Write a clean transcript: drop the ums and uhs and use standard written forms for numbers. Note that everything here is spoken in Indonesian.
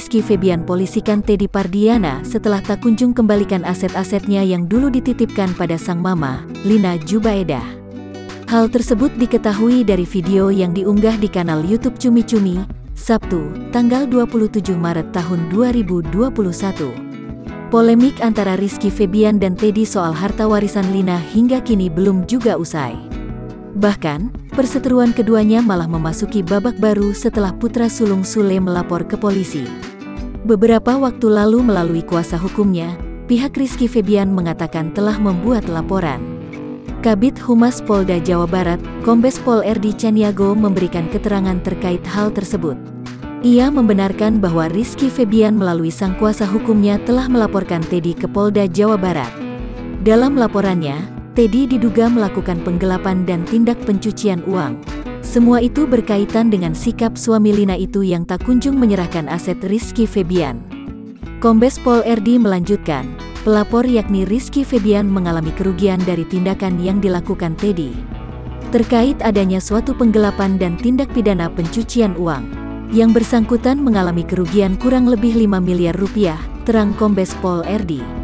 Rizky Febian polisikan Teddy Pardiana setelah tak kunjung kembalikan aset-asetnya yang dulu dititipkan pada sang mama, Lina Jubaedah. Hal tersebut diketahui dari video yang diunggah di kanal YouTube Cumi Cumi, Sabtu, tanggal 27 Maret tahun 2021. Polemik antara Rizky Febian dan Teddy soal harta warisan Lina hingga kini belum juga usai. Bahkan, perseteruan keduanya malah memasuki babak baru setelah putra sulung Sule melapor ke polisi. Beberapa waktu lalu melalui kuasa hukumnya, pihak Rizky Febian mengatakan telah membuat laporan. Kabid Humas Polda Jawa Barat, Kombes Pol RD Caniago memberikan keterangan terkait hal tersebut. Ia membenarkan bahwa Rizky Febian melalui sang kuasa hukumnya telah melaporkan Teddy ke Polda Jawa Barat. Dalam laporannya, Teddy diduga melakukan penggelapan dan tindak pencucian uang. Semua itu berkaitan dengan sikap suami Lina itu yang tak kunjung menyerahkan aset Rizky Febian. Kombes Pol RD melanjutkan, pelapor yakni Rizky Febian mengalami kerugian dari tindakan yang dilakukan Teddy. Terkait adanya suatu penggelapan dan tindak pidana pencucian uang, yang bersangkutan mengalami kerugian kurang lebih 5 miliar rupiah, terang Kombes Pol RD.